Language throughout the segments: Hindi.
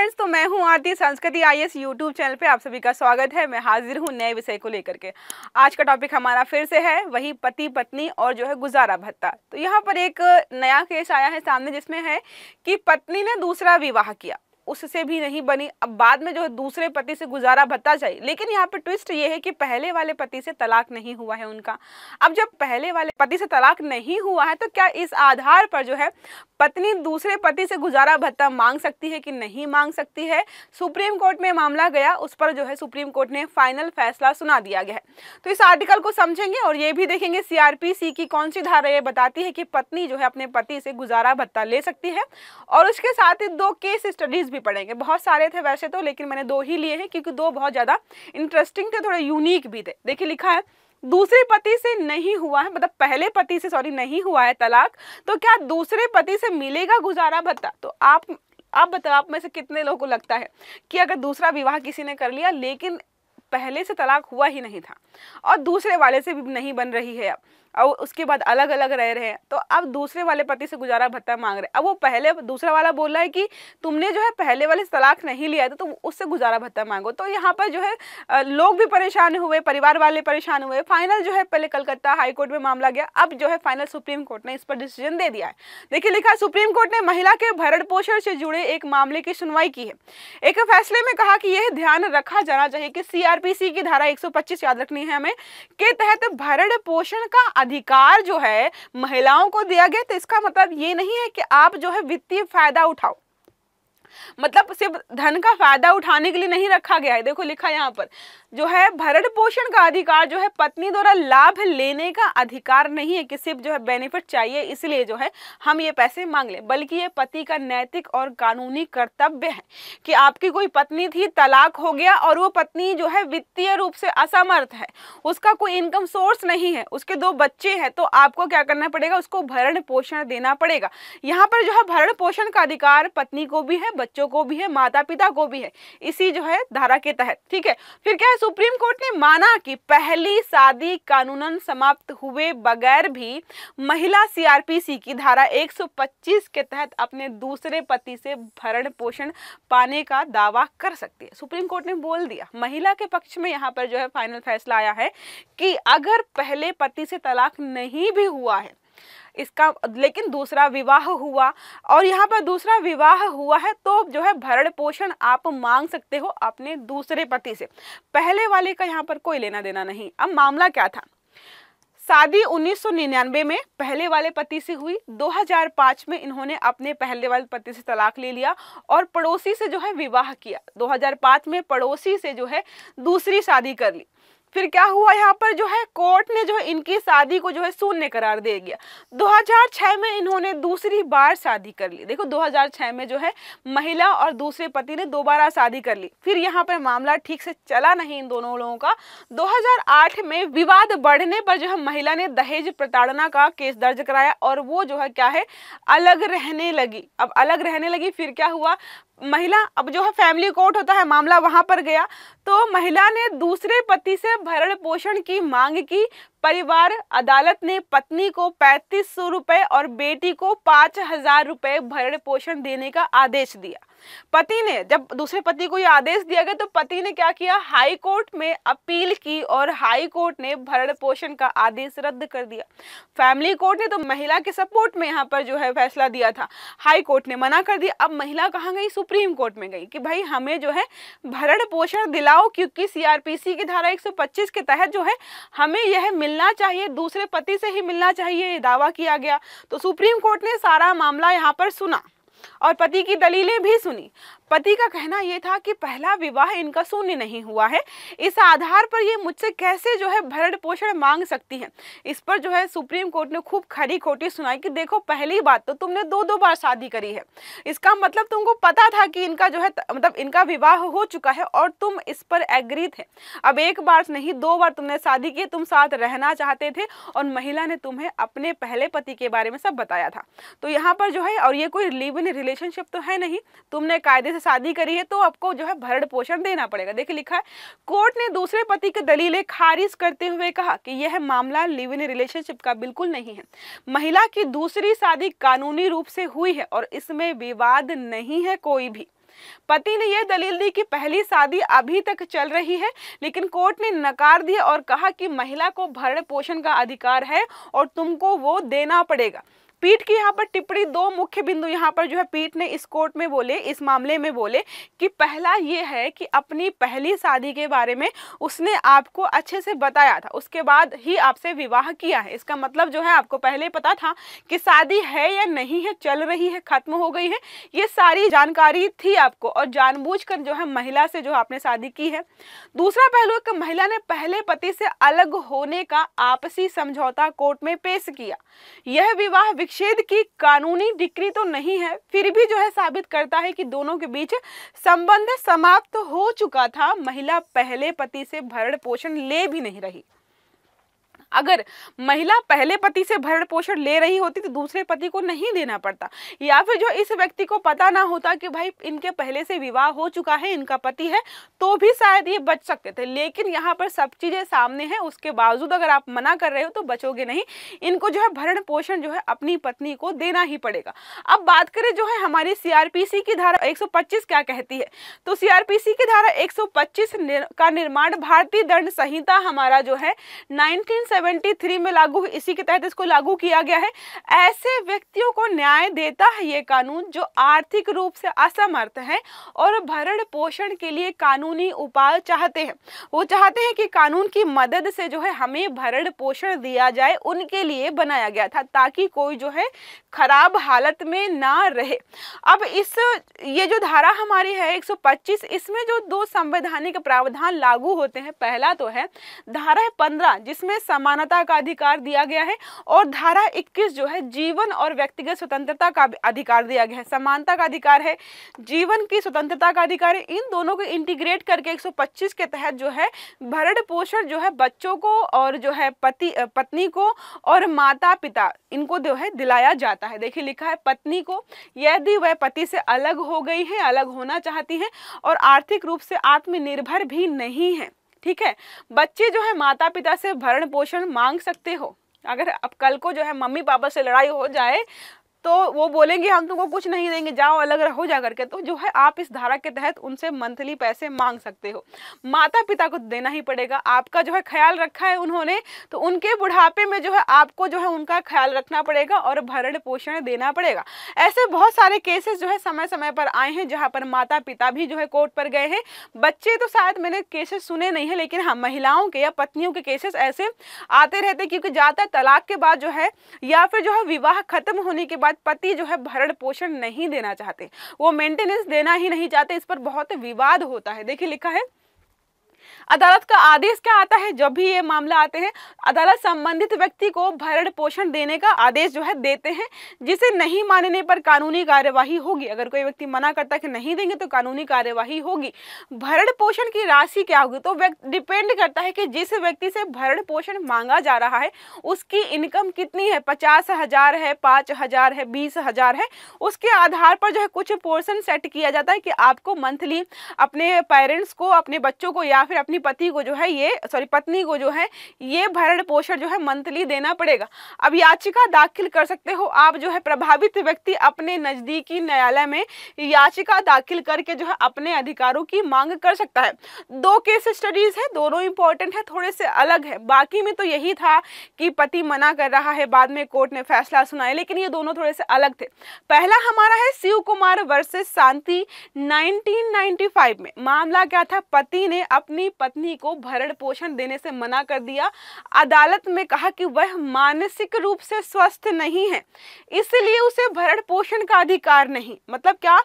फ्रेंड्स, तो मैं हूं आरती। संस्कृति आईएएस यूट्यूब चैनल पे आप सभी का स्वागत है। मैं हाजिर हूं नए विषय को लेकर के। आज का टॉपिक हमारा फिर से है वही पति पत्नी और जो है गुजारा भत्ता। तो यहाँ पर एक नया केस आया है सामने, जिसमें है कि पत्नी ने दूसरा विवाह किया, उससे भी नहीं बनी, अब बाद में जो है दूसरे पति से गुजारा भत्ता चाहिए। लेकिन यहाँ पे ट्विस्ट ये है कि पहले वाले पति से तलाक नहीं हुआ है उनका। अब जब पहले वाले पति से तलाक नहीं हुआ है तो क्या इस आधार पर जो है पत्नी दूसरे पति से गुजारा भत्ता मांग सकती है कि नहीं मांग सकती है? सुप्रीम कोर्ट में मामला गया, उस पर जो है सुप्रीम कोर्ट ने फाइनल फैसला सुना दिया गया है। तो इस आर्टिकल को समझेंगे और ये भी देखेंगे सीआरपीसी की कौन सी धारा ये बताती है कि पत्नी जो है अपने पति से गुजारा भत्ता ले सकती है। और उसके साथ ही दो केस स्टडीज भी पढ़ेंगे। बहुत सारे थे वैसे तो, लेकिन मैंने दो ही लिए हैं क्योंकि दो बहुत ज़्यादा इंटरेस्टिंग थे, थोड़े यूनिक भी थे। देखिए लिखा है, दूसरे पति से नहीं हुआ है, मतलब पहले पति से नहीं हुआ है तलाक, तो क्या दूसरे पति से मिलेगा गुजारा भत्ता? तो आप बताओ, आप में से कितने लोगों को लगता है कि अगर दूसरा विवाह किसी ने कर लिया लेकिन पहले से तलाक हुआ ही नहीं था और दूसरे वाले से भी नहीं बन रही है, अब और उसके बाद अलग अलग रह रहे हैं, तो अब दूसरे वाले पति से गुजारा भत्ता मांग रहे हैं। अब वो पहले दूसरा वाला बोल रहा है कि तुमने जो है पहले वाले से तलाक नहीं लिया है तो तुम उससे गुजारा भत्ता मांगो। तो यहाँ पर जो है लोग भी परेशान हुए, परिवार वाले परेशान हुए। फाइनल जो है पहले कलकत्ता हाई कोर्ट में मामला गया, अब जो है फाइनल सुप्रीम कोर्ट ने इस पर डिसीजन दे दिया है। देखिए लिखा है, सुप्रीम कोर्ट ने महिला के भरण पोषण से जुड़े एक मामले की सुनवाई की है। एक फैसले में कहा कि यह ध्यान रखा जाना चाहिए कि सीआरपीसी की धारा 125 याद रखनी है हमें, के तहत भरण पोषण का अधिकार जो है महिलाओं को दिया गया। तो इसका मतलब ये नहीं है कि आप जो है वित्तीय फायदा उठाओ, मतलब सिर्फ धन का फायदा उठाने के लिए नहीं रखा गया है। देखो लिखा यहाँ पर जो है भरण पोषण का अधिकार जो है पत्नी द्वारा लाभ लेने का अधिकार नहीं है कि सिर्फ जो है बेनिफिट चाहिए इसलिए जो है हम ये पैसे मांग लें, बल्कि ये पति का नैतिक और कानूनी कर्तव्य है कि आपकी कोई पत्नी थी, तलाक हो गया और वो पत्नी जो है वित्तीय रूप से असमर्थ है, उसका कोई इनकम सोर्स नहीं है, उसके 2 बच्चे हैं, तो आपको क्या करना पड़ेगा, उसको भरण पोषण देना पड़ेगा। यहाँ पर जो है भरण पोषण का अधिकार पत्नी को भी है, बच्चों को भी है, माता पिता को भी है, इसी जो है धारा के तहत। ठीक है, फिर क्या है, सुप्रीम कोर्ट ने माना कि पहली शादी कानूनन समाप्त हुए बगैर भी महिला सीआरपीसी की धारा 125 के तहत अपने दूसरे पति से भरण पोषण पाने का दावा कर सकती है। सुप्रीम कोर्ट ने बोल दिया, महिला के पक्ष में यहाँ पर जो है फाइनल फैसला आया है कि अगर पहले पति से तलाक नहीं भी हुआ है इसका, लेकिन दूसरा विवाह हुआ और यहाँ पर दूसरा विवाह हुआ है, तो जो है भरण पोषण आप मांग सकते हो अपने दूसरे पति से, पहले वाले का यहाँ पर कोई लेना देना नहीं। अब मामला क्या था, शादी 1999 में पहले वाले पति से हुई, 2005 में इन्होंने अपने पहले वाले पति से तलाक ले लिया और पड़ोसी से जो है विवाह किया। 2005 में पड़ोसी से जो है दूसरी शादी कर ली। फिर क्या हुआ, यहाँ पर जो है कोर्ट ने जो है इनकी शादी को जो है शून्य करार दे दिया। 2006 में इन्होंने दूसरी बार शादी कर ली। देखो 2006 में जो है महिला और दूसरे पति ने दोबारा शादी कर ली। फिर यहाँ पर मामला ठीक से चला नहीं इन दोनों लोगों का। 2008 में विवाद बढ़ने पर जो है महिला ने दहेज प्रताड़ना का केस दर्ज कराया और वो जो है क्या है, अलग रहने लगी। अब अलग रहने लगी, फिर क्या हुआ, महिला अब जो है फैमिली कोर्ट होता है, मामला वहां पर गया, तो महिला ने दूसरे पति से भरण पोषण की मांग की। परिवार अदालत ने पत्नी को 3500 रुपए और बेटी को 5000 रुपए भरण पोषण देने का आदेश दिया। पति ने, जब दूसरे पति को यह आदेश दिया गया तो पति ने क्या किया, हाई कोर्ट में अपील की और हाई कोर्ट ने भरण पोषण का आदेश रद्द कर दिया। फैमिली कोर्ट ने तो महिला के सपोर्ट में यहाँ पर जो है फैसला दिया था, हाई कोर्ट ने मना कर दिया। अब महिला कहाँ गई, सुप्रीम कोर्ट में गई कि भाई हमें जो है भरण पोषण दिलाओ, क्योंकि सीआरपीसी की धारा 125 के तहत जो है हमें यह मिलना चाहिए, दूसरे पति से ही मिलना चाहिए, ये दावा किया गया। तो सुप्रीम कोर्ट ने सारा मामला यहाँ पर सुना और पति की दलीलें भी सुनी। पति का कहना यह था कि पहला विवाह इनका शून्य नहीं हुआ है, इस आधार पर ये मुझसे कैसे जो है भरण पोषण मांग सकती है। इस पर जो है सुप्रीम कोर्ट ने खूब खरी खोटी सुनाई कि देखो पहली बात तो तुमने 2 बार शादी करी है, इसका मतलब तुमको पता था कि इनका जो है मतलब इनका विवाह हो चुका है और तुम इस पर एग्री थे। अब 1 बार नहीं 2 बार तुमने शादी की, तुम साथ रहना चाहते थे और महिला ने तुम्हें अपने पहले पति के बारे में सब बताया था। तो यहाँ पर जो है, और ये कोई लिव इन रिलेशनशिप तो है नहीं, तुमने कायदे से शादी करी है तो आपको जो है भरण पोषण देना पड़ेगा। देखिए लिखा है, कोर्ट ने दूसरे पति की दलीलें खारिज करते हुए कहा कि यह मामला लिव इन रिलेशनशिप का बिल्कुल नहीं है। महिला की दूसरी शादी कानूनी रूप से हुई है और इसमें विवाद नहीं है कोई भी। पति ने यह दलील दी कि पहली शादी अभी तक चल रही है, लेकिन कोर्ट ने नकार दिया और कहा कि महिला को भरण पोषण का अधिकार है और तुमको वो देना पड़ेगा। पीठ की यहाँ पर टिप्पणी, दो मुख्य बिंदु यहाँ पर जो है पीठ ने इस कोर्ट में बोले, इस मामले में बोले कि पहला ये है कि अपनी पहली शादी के बारे में उसने आपको अच्छे से बताया था, उसके बाद ही आपसे विवाह किया है। इसका मतलब जो है आपको पहले पता था कि शादी है या नहीं है, चल रही है, खत्म हो गई है, ये सारी जानकारी थी आपको और जानबूझकर जो है महिला से जो आपने शादी की है। दूसरा पहलू कि महिला ने पहले पति से अलग होने का आपसी समझौता कोर्ट में पेश किया। यह विवाह विच्छेद की कानूनी डिक्री तो नहीं है, फिर भी जो है साबित करता है कि दोनों के बीच संबंध समाप्त हो चुका था। महिला पहले पति से भरण पोषण ले भी नहीं रही। अगर महिला पहले पति से भरण पोषण ले रही होती तो दूसरे पति को नहीं देना पड़ता, या फिर जो इस व्यक्ति को पता ना होता कि भाई इनके पहले से विवाह हो चुका है, इनका पति है, तो भी शायद ये बच सकते थे। लेकिन यहाँ पर सब चीजें सामने हैं, उसके बावजूद अगर आप मना कर रहे हो तो बचोगे नहीं। इनको जो है भरण पोषण जो है अपनी पत्नी को देना ही पड़ेगा। अब बात करें जो है हमारी सीआरपीसी की धारा 125 क्या कहती है, तो सीआरपीसी की धारा 125 का निर्माण भारतीय दंड संहिता हमारा जो है 1973 में लागू, इसी के तहत इसको लागू किया गया है। ऐसे व्यक्तियों को न्याय देता है ये कानून जो आर्थिक रूप से असमर्थ है और भरण पोषण के लिए कानूनी उपाय चाहते हैं। वो चाहते हैं कि कानून की मदद से जो है हमें भरण पोषण दिया जाए, उनके लिए बनाया गया था ताकि कोई जो है खराब हालत में ना रहे। अब ये जो धारा हमारी है 125, इसमें जो दो संवैधानिक प्रावधान लागू होते हैं, पहला तो है धारा 15 जिसमें समानता का अधिकार दिया गया है, और धारा 21 जो है जीवन और व्यक्तिगत स्वतंत्रता का अधिकार दिया गया है। समानता का अधिकार है, जीवन की स्वतंत्रता का अधिकार है। इन दोनों को इंटीग्रेट करके 125 के तहत जो है भरण पोषण जो है बच्चों को और जो है पत्नी को और माता पिता इनको जो है दिलाया जाता है। देखिए लिखा है पत्नी को यदि वह पति से अलग हो गई है, अलग होना चाहती है और आर्थिक रूप से आत्मनिर्भर भी नहीं है, ठीक है। बच्चे जो है माता पिता से भरण पोषण मांग सकते हो। अगर अब कल को जो है मम्मी पापा से लड़ाई हो जाए तो वो बोलेंगे हम तुमको कुछ नहीं देंगे, जाओ अलग रहो जा करके, तो जो है आप इस धारा के तहत उनसे मंथली पैसे मांग सकते हो। माता पिता को देना ही पड़ेगा, आपका जो है ख्याल रखा है उन्होंने, तो उनके बुढ़ापे में जो है आपको जो है उनका ख्याल रखना पड़ेगा और भरण पोषण देना पड़ेगा। ऐसे बहुत सारे केसेस जो है समय समय पर आए हैं जहाँ पर माता पिता भी जो है कोर्ट पर गए हैं। बच्चे तो शायद मैंने केसेस सुने नहीं है, लेकिन हाँ महिलाओं के या पत्नियों के केसेस ऐसे आते रहते, क्योंकि ज़्यादातर तलाक के बाद जो है या फिर जो है विवाह खत्म होने के बाद पति जो है भरण पोषण नहीं देना चाहते, वो मेंटेनेंस देना ही नहीं चाहते। इस पर बहुत विवाद होता है। देखिए लिखा है अदालत का आदेश क्या आता है जब भी ये मामला आते हैं, अदालत संबंधित व्यक्ति को भरण पोषण देने का आदेश जो है देते हैं, जिसे नहीं मानने पर कानूनी कार्यवाही होगी। अगर कोई व्यक्ति मना करता है कि नहीं देंगे तो कानूनी कार्यवाही होगी। भरण पोषण की राशि क्या होगी तो डिपेंड करता है कि जिस व्यक्ति से भरण पोषण मांगा जा रहा है उसकी इनकम कितनी है, 50,000 है, 5,000 है, 20,000 है, उसके आधार पर जो है कुछ पोर्शन सेट किया जाता है कि आपको मंथली अपने पेरेंट्स को, अपने बच्चों को या फिर अपनी पति को जो है पत्नी को जो है ये भरण पोषण जो है मंथली देना पड़ेगा। अब याचिका दाखिल कर सकते हो आप, जो है प्रभावित व्यक्ति अपने नजदीकी न्यायालय में याचिका दाखिल करके जो है अपने अधिकारों की मांग कर सकता है। दो केस स्टडीज है, दोनों इंपॉर्टेंट है, थोड़े से अलग है। बाकी में तो यही था कि पति मना कर रहा है, बाद में कोर्ट ने फैसला सुनाया, लेकिन ये दोनों थोड़े से अलग थे। पहला हमारा है शिव कुमार वर्सेस शांति 1995 में। मामला क्या था, पति ने अपनी पत्नी को भरण पोषण देने से मना कर दिया। अदालत में कहा कि वह मानसिक रूप से स्वस्थ नहीं है, इसलिए उसे भरण पोषण का अधिकार नहीं। मतलब क्या,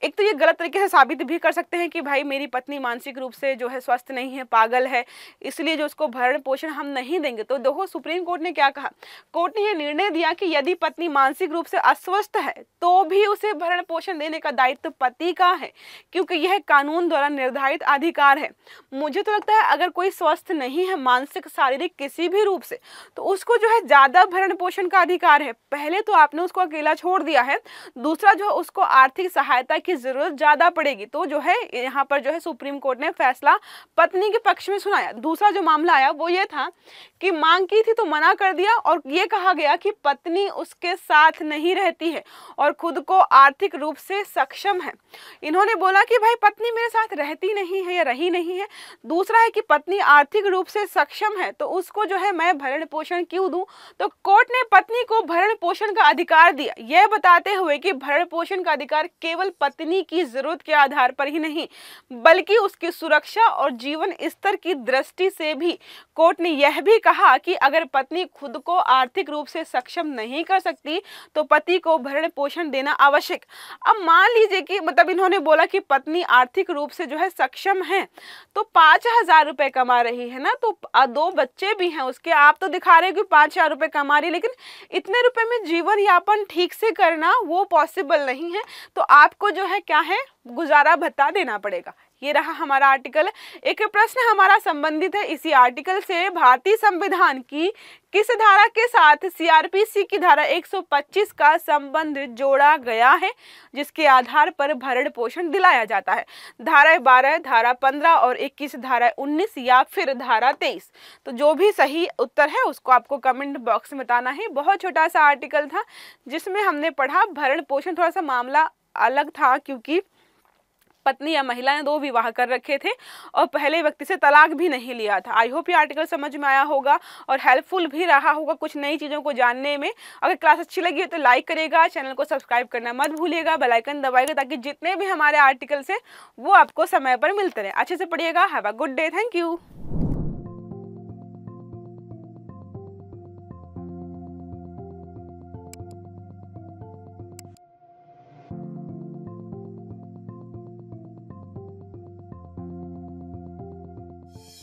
एक तो ये गलत तरीके से साबित भी कर सकते हैं कि भाई मेरी पत्नी मानसिक रूप से जो है स्वस्थ नहीं है, पागल है, इसलिए जो उसको भरण पोषण हम नहीं देंगे। तो देखो सुप्रीम कोर्ट ने क्या कहा, कोर्ट ने ये निर्णय दिया कि यदि पत्नी मानसिक रूप से अस्वस्थ है तो भी उसे भरण पोषण देने का दायित्व पति का है, क्योंकि यह कानून द्वारा निर्धारित अधिकार है। मुझे तो लगता है अगर कोई स्वस्थ नहीं है मानसिक शारीरिक किसी भी रूप से, तो उसको जो है ज्यादा भरण पोषण का अधिकार है। पहले तो आपने उसको अकेला छोड़ दिया है, दूसरा जो है उसको आर्थिक सहायता की जरूरत ज्यादा पड़ेगी। तो जो है यहाँ पर जो है सुप्रीम कोर्ट ने फैसला पत्नी के पक्ष में सुनाया। दूसरा जो मामला आया वो ये था कि मांग की थी तो मना कर दिया और ये कहा गया कि पत्नी उसके साथ नहीं रहती है और खुद को आर्थिक रूप से सक्षम है। इन्होंने बोला कि भाई पत्नी मेरे साथ रहती नहीं है या रही नहीं है। दूसरा है कि पत्नी आर्थिक रूप से सक्षम है तो उसको जो है मैं भरण पोषण क्यों दूं। तो कोर्ट ने पत्नी को भरण पोषण का अधिकार दिया, यह बताते हुए कि भरण पोषण का अधिकार केवल पत्नी की जरूरत के आधार पर ही नहीं बल्कि उसकी सुरक्षा और जीवन स्तर की दृष्टि से भी। कोर्ट ने यह भी कहा कि अगर पत्नी खुद को आर्थिक रूप से सक्षम नहीं कर सकती तो पति को भरण पोषण देना आवश्यक। अब मान लीजिए कि मतलब इन्होंने बोला कि पत्नी आर्थिक रूप से जो है सक्षम है तो 5,000 रुपए कमा रही है ना, तो 2 बच्चे भी हैं उसके, आप तो दिखा रहे हो कि 5,000 रुपए कमा रही, लेकिन इतने रुपए में जीवन यापन ठीक से करना वो पॉसिबल नहीं है। तो आपको जो है क्या है गुजारा भत्ता देना पड़ेगा। ये रहा हमारा आर्टिकल। एक प्रश्न हमारा संबंधित है इसी आर्टिकल से, भारतीय संविधान की किस धारा के साथ सीआरपीसी की धारा 125 का संबंध जोड़ा गया है जिसके आधार पर भरण पोषण दिलाया जाता है। धारा 12, धारा 15 और 21, धारा 19 या फिर धारा 23। तो जो भी सही उत्तर है उसको आपको कमेंट बॉक्स में बताना है। बहुत छोटा सा आर्टिकल था जिसमें हमने पढ़ा भरण पोषण। थोड़ा सा मामला अलग था क्योंकि पत्नी या महिला ने 2 विवाह कर रखे थे और पहले व्यक्ति से तलाक भी नहीं लिया था। आई होप ये आर्टिकल समझ में आया होगा और हेल्पफुल भी रहा होगा कुछ नई चीज़ों को जानने में। अगर क्लास अच्छी लगी है तो लाइक करेगा, चैनल को सब्सक्राइब करना मत भूलिएगा, बेल आइकन दबाइएगा ताकि जितने भी हमारे आर्टिकल्स हैं वो आपको समय पर मिलते रहे। अच्छे से पढ़िएगा। Have a good day. Thank you.